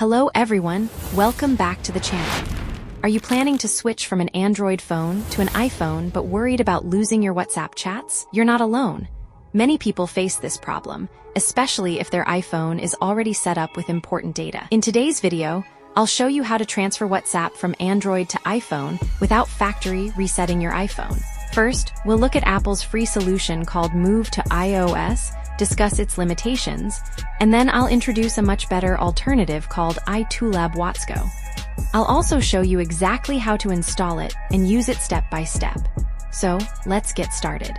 Hello everyone, welcome back to the channel. Are you planning to switch from an Android phone to an iPhone but worried about losing your WhatsApp chats? You're not alone. Many people face this problem, especially if their iPhone is already set up with important data. In today's video, I'll show you how to transfer WhatsApp from Android to iPhone without factory resetting your iPhone. First, we'll look at Apple's free solution called Move to iOS, discuss its limitations, and then I'll introduce a much better alternative called iToolab WatsGo. I'll also show you exactly how to install it and use it step by step. So, let's get started.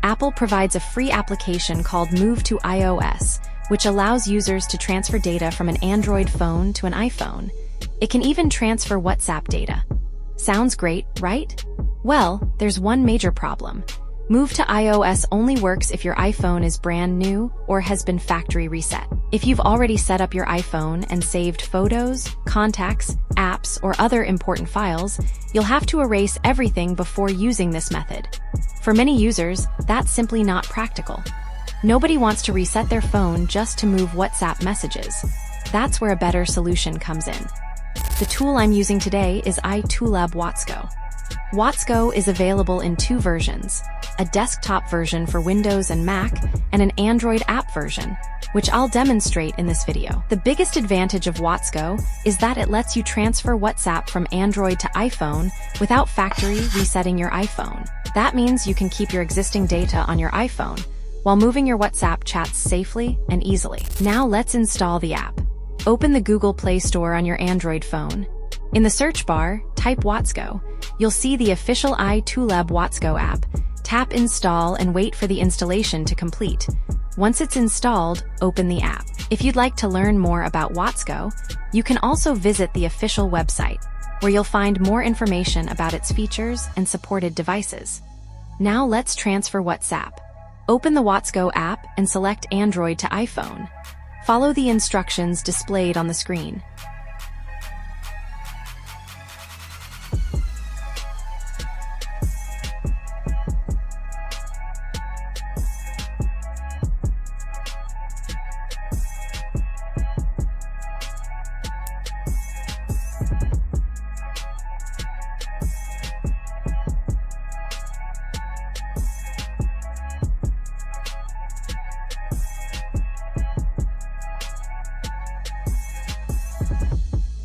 Apple provides a free application called Move to iOS, which allows users to transfer data from an Android phone to an iPhone. It can even transfer WhatsApp data. Sounds great, right? Well, there's one major problem. Move to iOS only works if your iPhone is brand new or has been factory reset. If you've already set up your iPhone and saved photos, contacts, apps, or other important files, you'll have to erase everything before using this method. For many users, that's simply not practical. Nobody wants to reset their phone just to move WhatsApp messages. That's where a better solution comes in. The tool I'm using today is iToolab WatsGo. WatsGo is available in two versions, a desktop version for Windows and Mac, and an Android app version, which I'll demonstrate in this video. The biggest advantage of WatsGo is that it lets you transfer WhatsApp from Android to iPhone without factory resetting your iPhone. That means you can keep your existing data on your iPhone, while moving your WhatsApp chats safely and easily. Now let's install the app. Open the Google Play Store on your Android phone. In the search bar, type WatsGo. You'll see the official iToolab WatsGo app. Tap Install and wait for the installation to complete. Once it's installed, open the app. If you'd like to learn more about WatsGo, you can also visit the official website, where you'll find more information about its features and supported devices. Now let's transfer WhatsApp. Open the WatsGo app and select Android to iPhone. Follow the instructions displayed on the screen.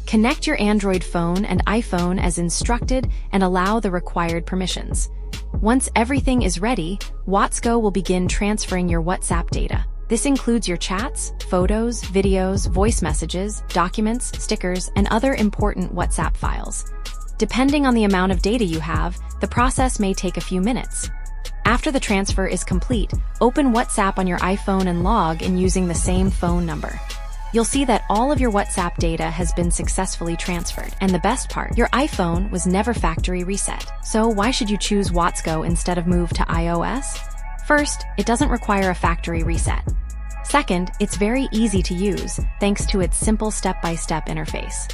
Connect your Android phone and iPhone as instructed and allow the required permissions. Once everything is ready, WatsGo will begin transferring your WhatsApp data. This includes your chats, photos, videos, voice messages, documents, stickers, and other important WhatsApp files. Depending on the amount of data you have, the process may take a few minutes. After the transfer is complete, open WhatsApp on your iPhone and log in using the same phone number. You'll see that all of your WhatsApp data has been successfully transferred. And the best part, your iPhone was never factory reset. So why should you choose WatsGo instead of Move to iOS? First, it doesn't require a factory reset. Second, it's very easy to use, thanks to its simple step-by-step interface.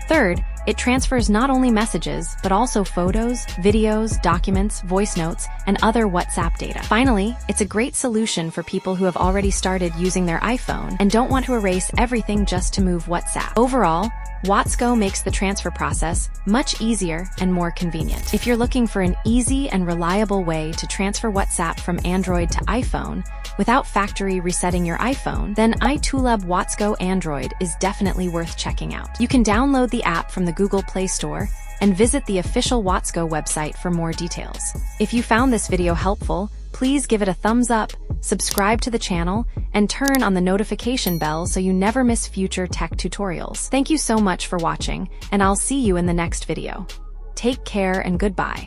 Third, it transfers not only messages, but also photos, videos, documents, voice notes, and other WhatsApp data. Finally, it's a great solution for people who have already started using their iPhone and don't want to erase everything just to move WhatsApp. Overall, WatsGo makes the transfer process much easier and more convenient. If you're looking for an easy and reliable way to transfer WhatsApp from Android to iPhone without factory resetting your iPhone, then iToolab WatsGo Android is definitely worth checking out. You can download the app from the Google Play Store and visit the official WatsGo website for more details. If you found this video helpful, please give it a thumbs up, subscribe to the channel, and turn on the notification bell so you never miss future tech tutorials. Thank you so much for watching, and I'll see you in the next video. Take care and goodbye.